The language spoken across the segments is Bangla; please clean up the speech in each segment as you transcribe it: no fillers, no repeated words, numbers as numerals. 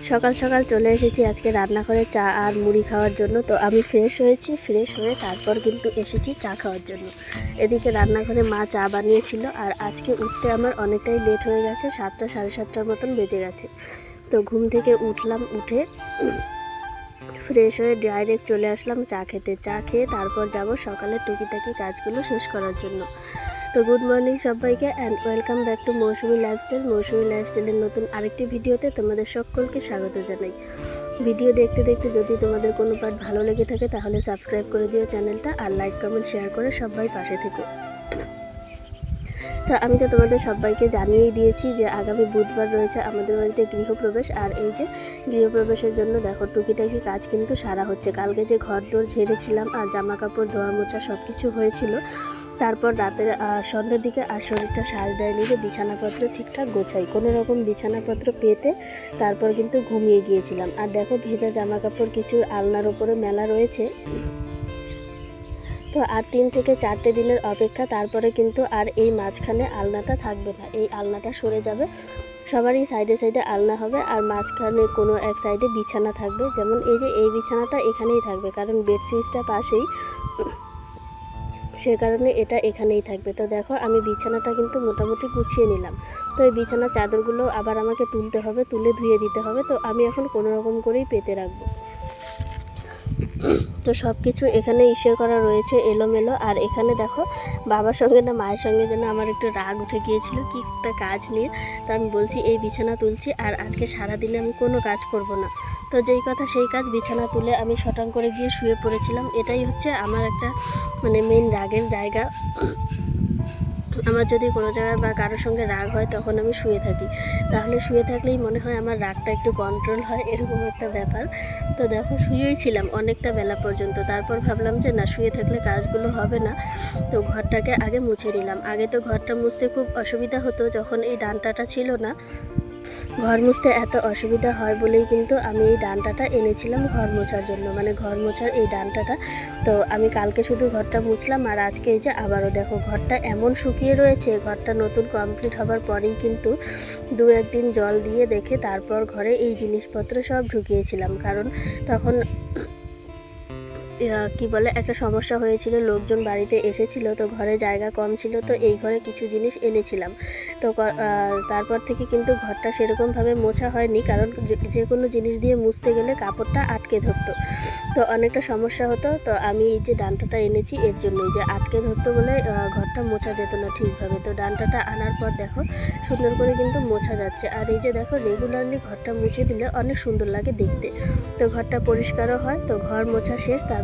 সকাল সকাল চলে এসেছি আজকে রান্নাঘরে চা আর মুড়ি খাওয়ার জন্য। তো আমি ফ্রেশ হয়েছি, ফ্রেশ হয়ে তারপর কিন্তু এসেছি চা খাওয়ার জন্য। এদিকে রান্নাঘরে মা চা বানিয়েছিল, আর আজকে উঠতে আমার অনেকটাই লেট হয়ে গেছে, 7টা সাড়ে 7টার মতন বেজে গেছে। তো ঘুম থেকে উঠলাম, উঠে ফ্রেশ হয়ে ডাইরেক্ট চলে আসলাম চা খেতে। চা খেয়ে তারপর যাব সকালের টুকিটাকি কাজগুলো শেষ করার জন্য। তো গুড মর্নিং সবাইকে, and welcome back to Mousumi lifestyle. Mousumi লাইফস্টাইলের নতুন আরেকটি ভিডিওতে তোমাদের সকলকে স্বাগত জানাই। ভিডিও দেখতে দেখতে যদি তোমাদের কোনো পার্ট ভালো লেগে থাকে তাহলে সাবস্ক্রাইব করে দিও চ্যানেলটা, আর লাইক কমেন্ট শেয়ার করে সবাই পাশে থেকো। তা আমি তো তোমাদের সবাইকে জানিয়েই দিয়েছি যে আগামী বুধবার রয়েছে আমাদের বাড়িতে গৃহপ্রবেশ। আর এই যে গৃহপ্রবেশের জন্য দেখো টুকিটাকি কাজ কিন্তু সারা হচ্ছে। কালকে যে ঘর দোর ঝেড়েছিলাম আর জামা কাপড় ধোয়া মোছা সব কিছু হয়েছিল, তারপর রাতের সন্ধ্যের দিকে আর শরীরটা সাজ দেয়নি যে বিছানাপত্র ঠিকঠাক গোছাই, কোনো রকম বিছানাপত্র পেতে তারপর কিন্তু ঘুমিয়ে গিয়েছিলাম। আর দেখো ভেজা জামা কাপড় কিছু আলনার ওপরে মেলা রয়েছে। তো আর 3 থেকে 4টে দিনের অপেক্ষা, তারপরে কিন্তু আর এই মাঝখানে আলনাটা থাকবে না, এই আলনাটা সরে যাবে। সবারই সাইডে সাইডে আলনা হবে, আর মাঝখানে কোনো এক সাইডে বিছানা থাকবে। যেমন এই যে এই বিছানাটা এখানেই থাকবে, কারণ বেড সুইচটা পাশেই, সে কারণে এটা এখানেই থাকবে। তো দেখো আমি বিছানাটা কিন্তু মোটামুটি গুছিয়ে নিলাম। তো এই বিছানার চাদরগুলো আবার আমাকে তুলতে হবে, তুলে ধুয়ে দিতে হবে। তো আমি এখন কোনো রকম করেই পেতে রাখবো। তো সব কিছু এখানে করা রয়েছে এলোমেলো। আর এখানে দেখো বাবার সঙ্গে না মায়ের সঙ্গে যেন আমার একটু রাগ উঠে গিয়েছিল কি একটা কাজ নিয়ে। তো আমি বলছি এই বিছানা তুলছি আর আজকে সারাদিনে আমি কোনো কাজ করব না। তো যেই কথা সেই কাজ, বিছানা তুলে আমি শটাং করে গিয়ে শুয়ে পড়েছিলাম। এটাই হচ্ছে আমার একটা মেন রাগের জায়গা। আমার যদি কোনো জায়গায় বা কারোর সঙ্গে রাগ হয় তখন আমি শুয়ে থাকি, তাহলে শুয়ে থাকলেই মনে হয় আমার রাগটা একটু কন্ট্রোল হয়, এরকম একটা ব্যাপার। তো দেখো শুয়েই ছিলাম অনেকটা বেলা পর্যন্ত, তারপর ভাবলাম যে না, শুয়ে থাকলে কাজগুলো হবে না। তো ঘরটাকে আগে মুছে নিলাম। আগে তো ঘরটা মুছতে খুব অসুবিধা হতো, যখন এই ডান্টাটা ছিল না। ঘর মুছতে এত অসুবিধা হয় বলেই কিন্তু আমি এই ডান্টাটা এনেছিলাম ঘর মোছার জন্য, ঘর মোছার এই ডান্টাটা। তো আমি কালকে শুধু ঘরটা মুছলাম, আর আজকে এই যে আবারও দেখো ঘরটা এমন শুকিয়ে রয়েছে। ঘরটা নতুন কমপ্লিট হবার পরেই কিন্তু 2-1 দিন জল দিয়ে রেখে তারপর ঘরে এই জিনিসপত্র সব ঢুকিয়েছিলাম, কারণ তখন কি বলে একটা সমস্যা হয়েছিল, লোকজন বাড়িতে এসেছিল, তো ঘরে জায়গা কম ছিল, তো এই ঘরে কিছু জিনিস এনেছিলাম। তো তারপর থেকে কিন্তু ঘরটা সেরকমভাবে মোছা হয়নি, কারণ যে কোনো জিনিস দিয়ে মুছতে গেলে কাপড়টা আটকে ধরতো, তো অনেকটা সমস্যা হতো। তো আমি এই যে ডান্টাটা এনেছি এর জন্যই, যে আটকে ধরতো বলে ঘরটা মোছা যেত না ঠিকভাবে। তো ডান্টাটা আনার পর দেখো সুন্দর করে কিন্তু মোছা যাচ্ছে। আর এই যে দেখো রেগুলারলি ঘরটা মুছে দিলে অনেক সুন্দর লাগে দেখতে, তো ঘরটা পরিষ্কারও হয়। তো ঘর মোছা শেষ, তারপর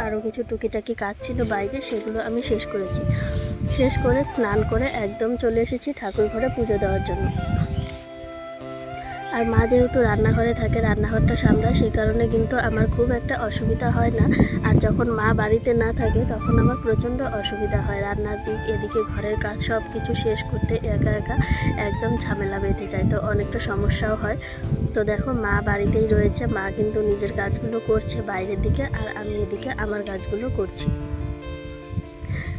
আরও কিছু টুকিটাকি কাজ ছিল বাইরে, সেগুলো আমি শেষ করেছি। শেষ করে স্নান করে একদম চলে এসেছি ঠাকুর ঘরে পুজো দেওয়ার জন্য। আর মা যেহেতু রান্নাঘরে থাকে, রান্নাঘরটা সামলায়, সেই কারণে কিন্তু আমার খুব একটা অসুবিধা হয় না। আর যখন মা বাড়িতে না থাকে তখন আমার প্রচণ্ড অসুবিধা হয়, রান্নার দিক এদিকে ঘরের কাজ সব কিছু শেষ করতে একা একা একদম ঝামেলা বেঁধে যায়, তো অনেকটা সমস্যাও হয়। তো দেখো মা বাড়িতেই রয়েছে, মা কিন্তু নিজের কাজগুলো করছে বাইরের দিকে, আর আমি এদিকে আমার কাজগুলো করছি।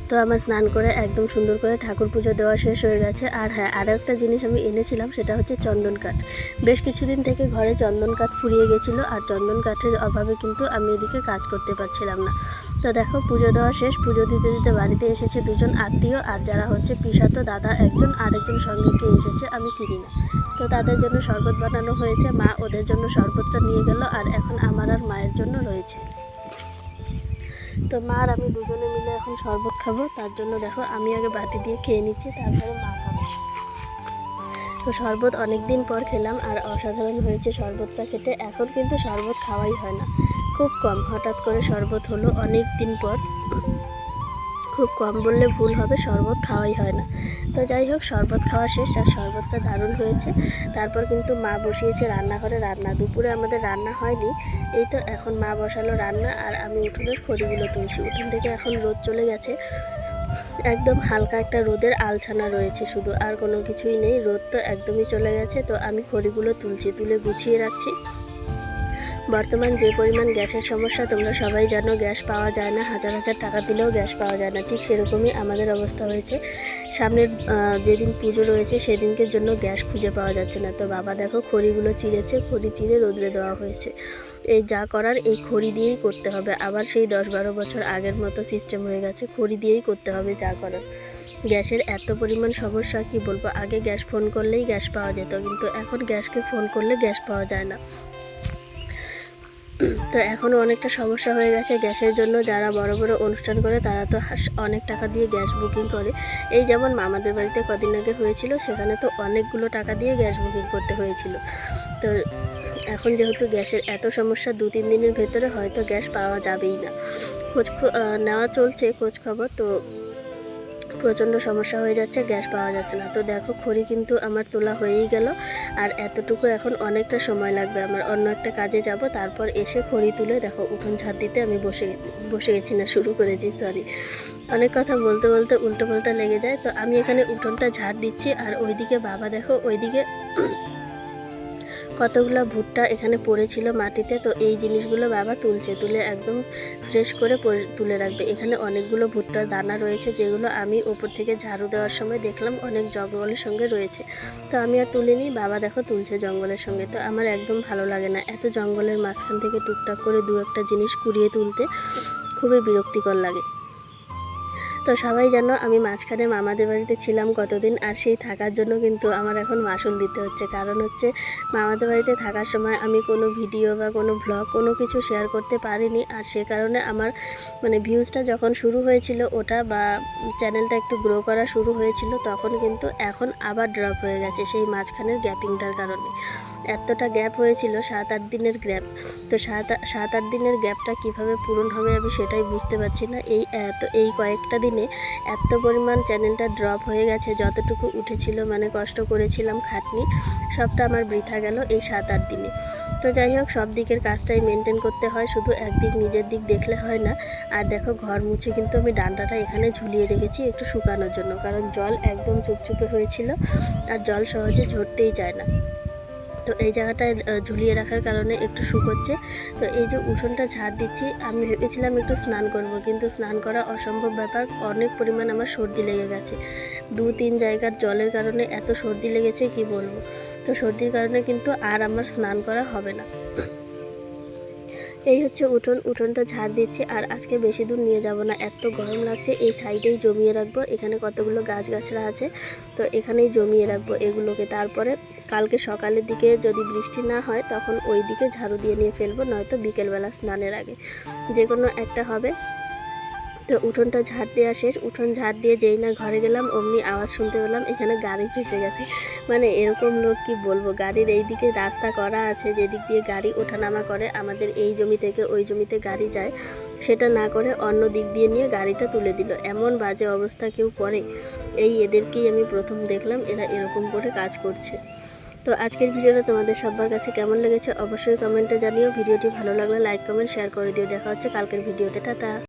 তো আমার স্নান করে একদম সুন্দর করে ঠাকুর পুজো দেওয়া শেষ হয়ে গেছে। আর হ্যাঁ, আরও একটা জিনিস আমি এনেছিলাম, সেটা হচ্ছে চন্দন কাঠ। বেশ কিছুদিন থেকে ঘরে চন্দন কাঠ ফুরিয়ে গেছিলো, আর চন্দন কাঠের অভাবে কিন্তু আমি এদিকে কাজ করতে পারছিলাম না। তো দেখো পুজো দেওয়া শেষ, পুজো দিতে দিতে বাড়িতে এসেছে 2জন আত্মীয়, আর যারা হচ্ছে পিসাতো দাদা একজন, আরেকজন সঙ্গে কে এসেছে আমি চিনি না। তো তাদের জন্য শরবত বানানো হয়েছে, মা ওদের জন্য শরবতটা নিয়ে গেল, আর এখন আমার আর মায়ের জন্য রয়েছে। তো মা আর আমি দুজনে মিলে এখন শরবত খাবো, তার জন্য দেখো আমি আগে বাটি দিয়ে খেয়ে নিচ্ছি, তারপরে মা খাবো। তো শরবত অনেক দিন পর খেলাম, আর অসাধারণ হয়েছে শরবতটা খেতে। এখন কিন্তু শরবত খাওয়াই হয় না, খুব কম, হঠাৎ করে শরবত হলো অনেক দিন পর, খুব কম বললে ভুল হবে, শরবত খাওয়াই হয় না। তো যাই হোক, শরবত খাওয়া শেষ, আর শরবতটা দারুণ হয়েছে। তারপর কিন্তু মা বসিয়েছে রান্নাঘরে রান্না। দুপুরে আমাদের রান্না হয়নি, এই তো এখন মা বসালো রান্না, আর আমি উঠোনের খড়িগুলো তুলছি। উঠোন থেকে এখন রোদ চলে গেছে, একদম হালকা একটা রোদের আলছানা রয়েছে শুধু, আর কোনো কিছুই নেই, রোদ তো একদমই চলে গেছে। তো আমি খড়িগুলো তুলছি, তুলে গুছিয়ে রাখছি। বর্তমান যে পরিমাণ গ্যাসের সমস্যা তোমরা সবাই জানো, গ্যাস পাওয়া যায় না, হাজার হাজার টাকা দিলেও গ্যাস পাওয়া যায় না। ঠিক সেরকমই আমাদের অবস্থা হয়েছে। সামনের যেদিন পুজো রয়েছে সেদিনকের জন্য গ্যাস খুঁজে পাওয়া যাচ্ছে না। তো বাবা দেখো খড়িগুলো চিড়েছে, খড়ি চিড়ে রোদ্রে দেওয়া হয়েছে। এই যা করার এই খড়ি দিয়েই করতে হবে। আবার সেই 10-12 বছর আগের মতো সিস্টেম হয়ে গেছে, খড়ি দিয়েই করতে হবে যা করার। গ্যাসের এত পরিমাণ সমস্যা কি বলবো। আগে গ্যাস ফোন করলেই গ্যাস পাওয়া যেত, কিন্তু এখন গ্যাসকে ফোন করলে গ্যাস পাওয়া যায় না। তো এখনও অনেকটা সমস্যা হয়ে গেছে গ্যাসের জন্য। যারা বড় বড় অনুষ্ঠান করে তারা তো অনেক টাকা দিয়ে গ্যাস বুকিং করে। এই যেমন মামাদের বাড়িতে কদিন আগে হয়েছিল, সেখানে তো অনেকগুলো টাকা দিয়ে গ্যাস বুকিং করতে হয়েছিল। তো এখন যেহেতু গ্যাসের এত সমস্যা, 2-3 দিনের ভেতরে হয়তো গ্যাস পাওয়া যাবেই না। নেওয়া চলছে খোঁজ খবর। তো প্রচণ্ড সমস্যা হয়ে যাচ্ছে, গ্যাস পাওয়া যাচ্ছে না। তো দেখো খড়ি কিন্তু আমার তোলা হয়েই গেল, আর এতটুকু এখন অনেকটা সময় লাগবে। আমার অন্য একটা কাজে যাব, তারপর এসে খড়ি তুলে দেখো উঠোন ঝাড় দিতে আমি বসে গেছি, না শুরু করেছি, সরি। অনেক কথা বলতে বলতে উল্টো পাল্টা লেগে যায়। তো আমি এখানে উঠোনটা ঝাড় দিচ্ছি, আর ওইদিকে বাবা দেখো ওইদিকে কতগুলো ভুট্টা এখানে পড়েছিল মাটিতে। তো এই জিনিসগুলো বাবা তুলে একদম ফ্রেশ করে তুলে রাখবে। এখানে অনেকগুলো ভুট্টার দানা রয়েছে, যেগুলো আমি ওপর থেকে ঝাড়ু দেওয়ার সময় দেখলাম অনেক জঙ্গলের সঙ্গে রয়েছে। তো আমি আর তুলিনি, বাবা দেখো তুলছে জঙ্গলের সঙ্গে। তো আমার একদম ভালো লাগে না এত জঙ্গলের মাঝখান থেকে টুকটাক করে 2-একটা জিনিস কুড়িয়ে তুলতে, খুবই বিরক্তিকর লাগে। তো সবাই জানো আমি মাঝখানে মামাদের বাড়িতে ছিলাম কতদিন, আর সেই থাকার জন্য কিন্তু আমার এখন মাসুল দিতে হচ্ছে। কারণ হচ্ছে মামাদের বাড়িতে থাকার সময় আমি কোনো ভিডিও বা কোনো ভ্লগ কোনো কিছু শেয়ার করতে পারিনি। আর সে কারণে আমার ভিউজটা যখন শুরু হয়েছিল ওটা বা চ্যানেলটা একটু গ্রো করা শুরু হয়েছিল, তখন কিন্তু এখন আবার ড্রপ হয়ে গেছে সেই মাঝখানের গ্যাপিংটার কারণে। এতটা গ্যাপ হয়েছিল, 7-8 দিনের গ্যাপ। তো 7-8 দিনের গ্যাপটা কিভাবে পূরণ হবে আমি সেটাই বুঝতে পারছি না। এই কয়েকটা দিনে এত পরিমাণ চ্যানেলটা ড্রপ হয়ে গেছে। যতটুকু উঠেছিল কষ্ট করেছিলাম, খাটনি, সবটা আমার বৃথা গেল এই 7-8 দিনে। তো যাই হোক, সব দিকের কাজটাই মেনটেন করতে হয়, শুধু একদিক নিজের দিক দেখলে হয় না। আর দেখো ঘর মুছে কিন্তু আমি ডান্ডাটা এখানে ঝুলিয়ে রেখেছি একটু শুকানোর জন্য, কারণ জল একদম চুপচুপে হয়েছিল আর জল সহজে ঝরতেই চায় না। তো এই জায়গাটায় ঝুলিয়ে রাখার কারণে একটু শুকোচ্ছে। তো এই যে উঠোনটা ঝাড় দিচ্ছি, আমি ভেবেছিলাম একটু স্নান করব, কিন্তু স্নান করা অসম্ভব ব্যাপার। অনেক পরিমাণ আমার সর্দি লেগে গেছে, 2-3 জায়গার জলের কারণে এত সর্দি লেগেছে কি বলবো। তো সর্দির কারণে কিন্তু আর আমার স্নান করা হবে না। এই হচ্ছে উঠোনটা ঝাড় দিচ্ছি। আর আজকে বেশি দূর নিয়ে যাব না, এত গরম লাগছে। এই সাইডেই জমিয়ে রাখবো, এখানে কতগুলো গাছগাছরা আছে, তো এখানেই জমিয়ে রাখবো এগুলোকে। তারপরে কালকে সকালের দিকে যদি বৃষ্টি না হয় তখন ওই দিকে ঝাড়ু দিয়ে নিয়ে ফেলবো, নয়তো বিকেলবেলা স্নানের আগে যে কোনো একটা হবে। তো উঠোনটা ঝাড় দেওয়া শেষ। উঠোন ঝাড় দিয়ে যেই না ঘরে গেলাম অমনি আওয়াজ শুনতে পেলাম এখানে গাড়ি ফেসে গেছে। এরকম লোক কি বলবো। গাড়ির এই দিকে রাস্তা করা আছে, যেদিক দিয়ে গাড়ি ওঠানামা করে, আমাদের এই জমি থেকে ওই জমিতে গাড়ি যায়, সেটা না করে অন্য দিক দিয়ে নিয়ে গাড়িটা তুলে দিল। এমন বাজে অবস্থা কেউ করে, এদেরকেই আমি প্রথম দেখলাম এরা এরকম করে কাজ করছে। তো আজকের ভিডিওটা তোমাদের সবার কাছে কেমন লেগেছে অবশ্যই কমেন্টে জানিও। ভিডিওটি ভালো লাগলে লাইক কমেন্ট শেয়ার করে দিও। দেখা হচ্ছে কালকের ভিডিওতে। টাটা।